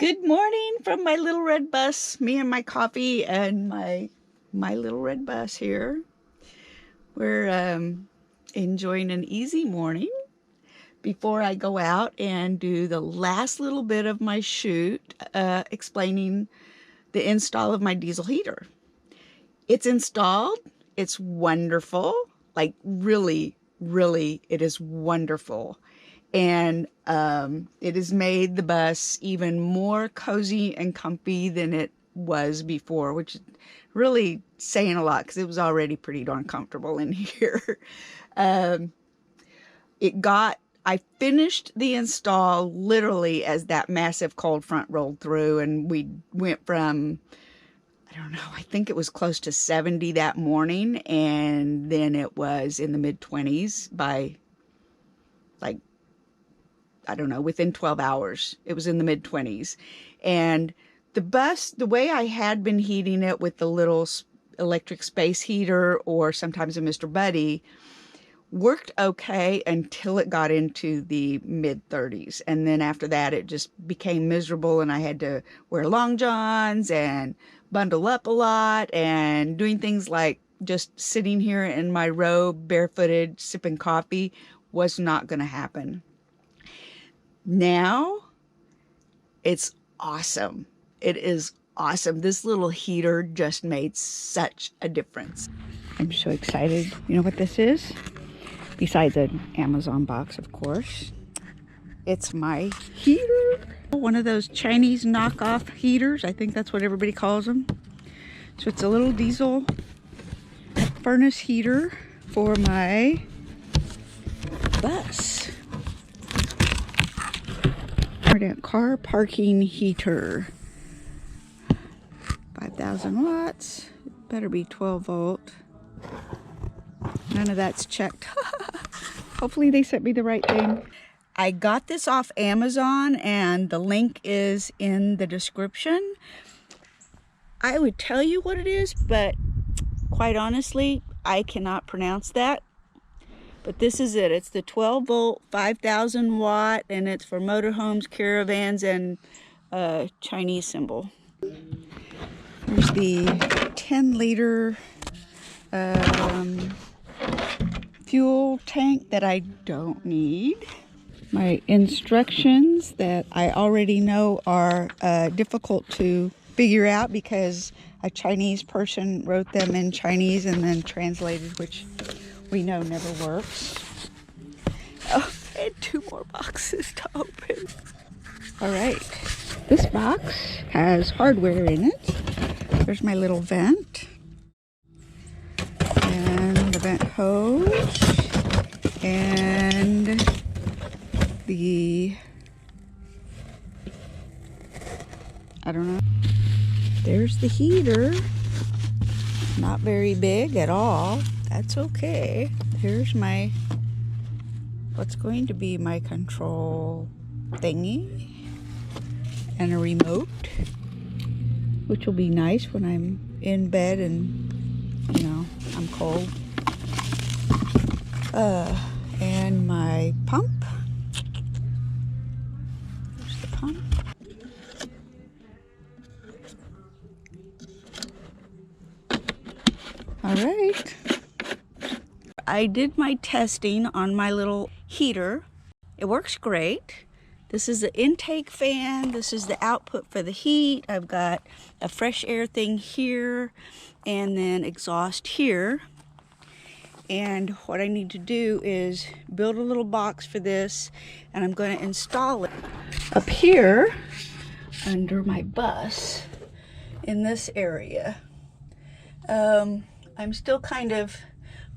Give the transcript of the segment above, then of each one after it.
Good morning from my little red bus. Me and my coffee and my little red bus here. We're enjoying an easy morning before I go out and do the last little bit of my shoot, explaining the install of my diesel heater. It's installed. It's wonderful. Like really, it is wonderful. And it has made the bus even more cozy and comfy than it was before, which is really saying a lot because it was already pretty darn comfortable in here. I finished the install literally as that massive cold front rolled through, and we went from, I don't know, I think it was close to 70 that morning, and then it was in the mid-20s by, like, I don't know, within 12 hours, it was in the mid-20s. And the bus, the way I had been heating it with the little electric space heater or sometimes a Mr. Buddy, worked okay until it got into the mid-30s. And then after that, it just became miserable, and I had to wear long johns and bundle up a lot, and doing things like just sitting here in my robe, barefooted, sipping coffee was not going to happen. Now, it's awesome. It is awesome. This little heater just made such a difference. I'm so excited. You know what this is? Besides an Amazon box, of course. It's my heater. One of those Chinese knockoff heaters. I think that's what everybody calls them. So it's a little diesel furnace heater for my bus. Car parking heater. 5,000 watts. Better be 12 volt. None of that's checked. Hopefully they sent me the right thing. I got this off Amazon, and the link is in the description. I would tell you what it is, but quite honestly, I cannot pronounce that. But this is it. It's the 12 volt, 5,000 watt, and it's for motorhomes, caravans, and Chinese symbol. There's the 10-liter fuel tank that I don't need. My instructions that I already know are difficult to figure out because a Chinese person wrote them in Chinese and then translated, which we know never works. Oh, and 2 more boxes to open. All right, this box has hardware in it. There's my little vent and the vent hose and the, I don't know. There's the heater. Not very big at all. That's okay. Here's my, what's going to be my control thingy, and a remote, which will be nice when I'm in bed and, you know, I'm cold. And my pump. There's the pump. All right. I did my testing on my little heater. It works great. This is the intake fan. This is the output for the heat. I've got a fresh air thing here and then exhaust here. And what I need to do is build a little box for this, and I'm going to install it up here under my bus in this area. I'm still kind of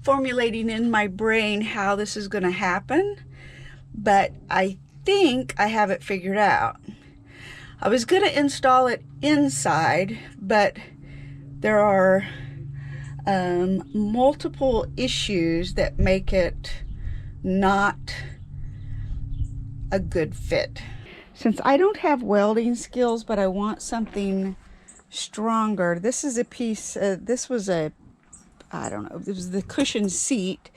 formulating in my brain how this is going to happen, but I think I have it figured out. I was going to install it inside, but there are multiple issues that make it not a good fit. Since I don't have welding skills, but I want something stronger, this is a piece, this was a, I don't know, this was the cushion seat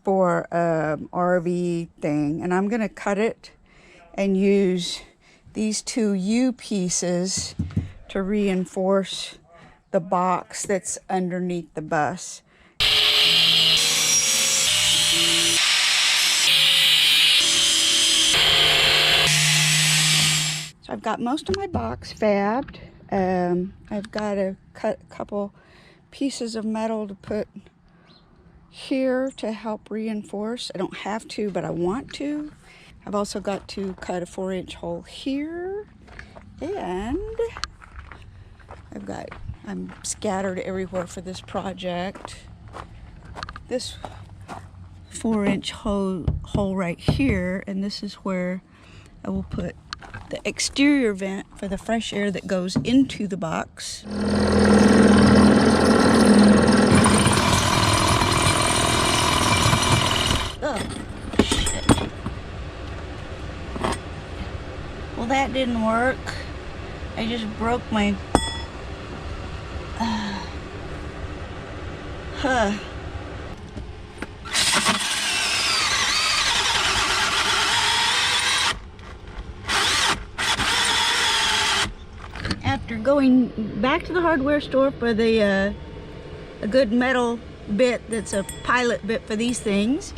for RV thing, and I'm going to cut it and use these two U pieces to reinforce the box that's underneath the bus. So I've got most of my box fabbed. I've got to cut a couple pieces of metal to put here to help reinforce. I don't have to, but I want to. I've also got to cut a 4-inch hole here, and I'm scattered everywhere for this project. This 4-inch hole right here, and this is where I will put the exterior vent for the fresh air that goes into the box. Oh, shit. Well, that didn't work. I just broke my... After going back to the hardware store for a good metal bit that's a pilot bit for these things,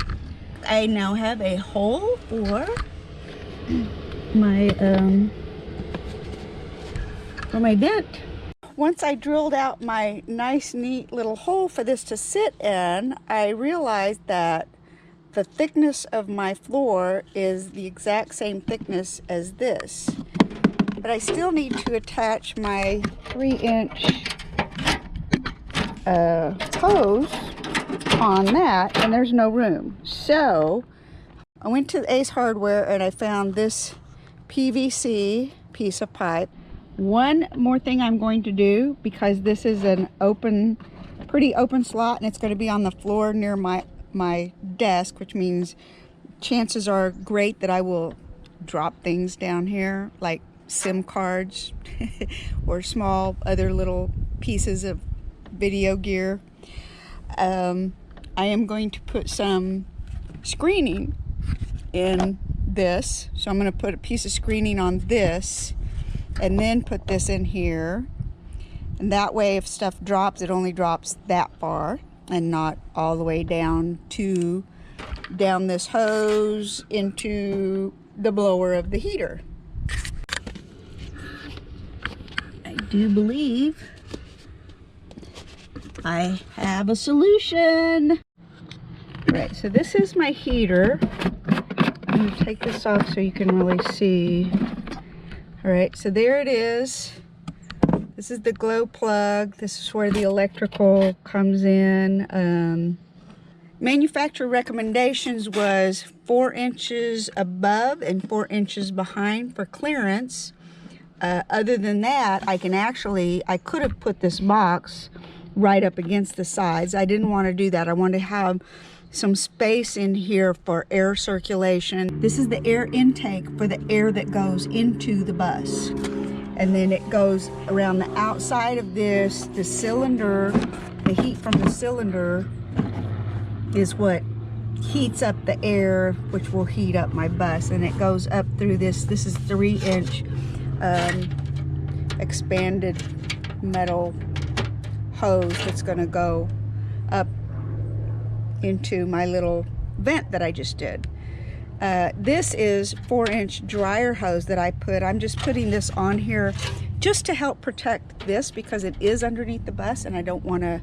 I now have a hole for my vent. Once I drilled out my nice, neat little hole for this to sit in, I realized that the thickness of my floor is the exact same thickness as this. But I still need to attach my 3-inch hose on that, and there's no room. So I went to Ace Hardware and I found this PVC piece of pipe. One more thing I'm going to do, because this is an pretty open slot, and it's going to be on the floor near my desk, which means chances are great that I will drop things down here, like SIM cards or small other little pieces of video gear. I am going to put some screening in this. So I'm going to put a piece of screening on this and then put this in here. And that way, if stuff drops, it only drops that far and not all the way down this hose into the blower of the heater. I do believe I have a solution. Right, so this is my heater. I'm going to take this off so you can really see. All right, so there it is. This is the glow plug. This is where the electrical comes in. Manufacturer recommendations was 4 inches above and 4 inches behind for clearance. Other than that, I could have put this box right up against the sides. I didn't want to do that. I wanted to have some space in here for air circulation. This is the air intake for the air that goes into the bus. And then it goes around the outside of this. The cylinder, the heat from the cylinder is what heats up the air, which will heat up my bus. And it goes up through this. This is 3-inch expanded metal hose that's going to go up into my little vent that I just did. This is 4-inch dryer hose that I put. I'm just putting this on here just to help protect this because it is underneath the bus and I don't want to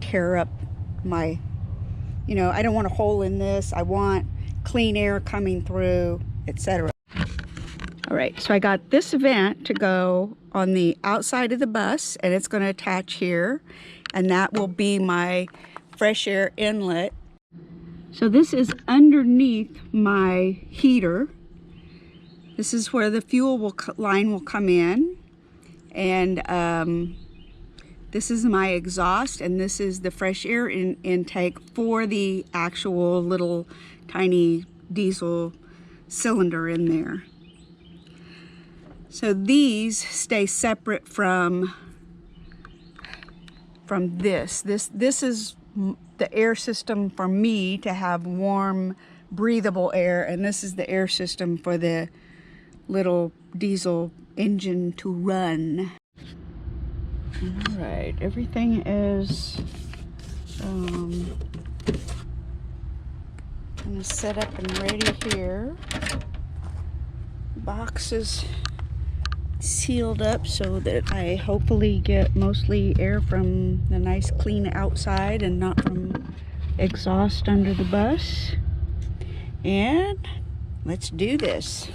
tear up my, I don't want a hole in this. I want clean air coming through, etc. All right, so I got this vent to go on the outside of the bus and it's going to attach here, and that will be my fresh air inlet. So this is underneath my heater. This is where the fuel line will come in, and this is my exhaust, and this is the fresh air intake for the actual little tiny diesel cylinder in there. So these stay separate from this. This is the air system for me to have warm, breathable air, and this is the air system for the little diesel engine to run. All right, everything is kind of set up and ready here. Box is sealed up so that I hopefully get mostly air from the nice clean outside and not from exhaust under the bus. And let's do this.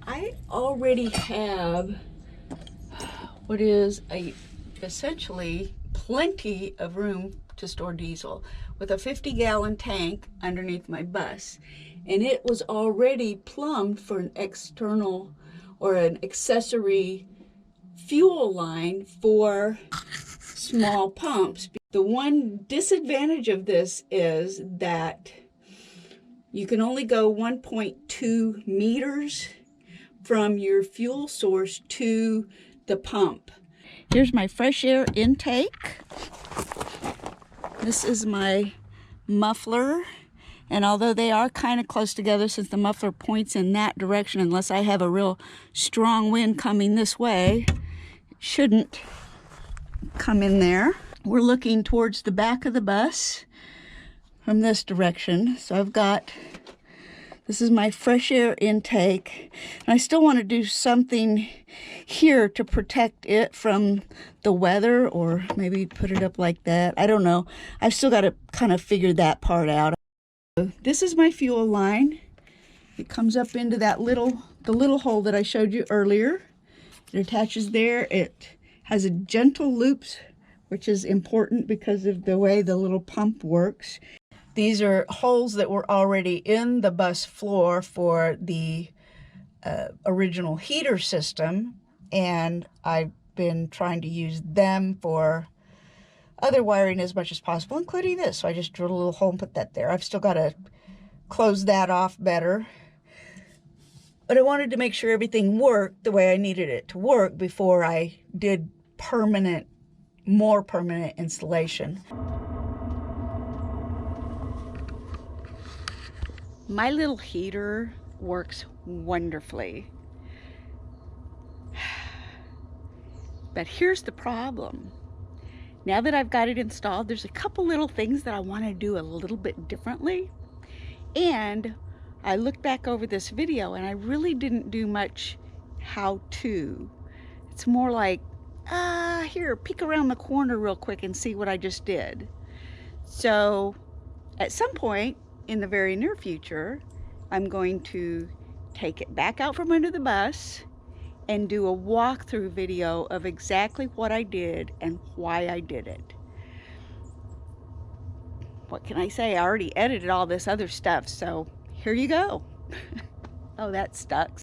I already have what is essentially plenty of room to store diesel with a 50-gallon tank underneath my bus, and it was already plumbed for an external or an accessory fuel line for small pumps. The one disadvantage of this is that you can only go 1.2 meters from your fuel source to the pump. Here's my fresh air intake. This is my muffler, and although they are kind of close together, since the muffler points in that direction, unless I have a real strong wind coming this way, it shouldn't come in there. We're looking towards the back of the bus from this direction. So I've got, this is my fresh air intake, and I still want to do something here to protect it from the weather, or maybe put it up like that. I don't know. I've still got to kind of figure that part out. This is my fuel line. It comes up into that the little hole that I showed you earlier. It attaches there. It has a gentle loop, which is important because of the way the little pump works. These are holes that were already in the bus floor for the original heater system, and I've been trying to use them for other wiring as much as possible, including this. So I just drilled a little hole and put that there. I've still got to close that off better, but I wanted to make sure everything worked the way I needed it to work before I did more permanent installation. My little heater works wonderfully. But here's the problem. Now that I've got it installed, there's a couple little things that I want to do a little bit differently. And I looked back over this video and I really didn't do much how-to. It's more like, here, peek around the corner real quick and see what I just did. So at some point in the very near future, I'm going to take it back out from under the bus and do a walkthrough video of exactly what I did and why I did it. What can I say? I already edited all this other stuff, so here you go. Oh, that stuck.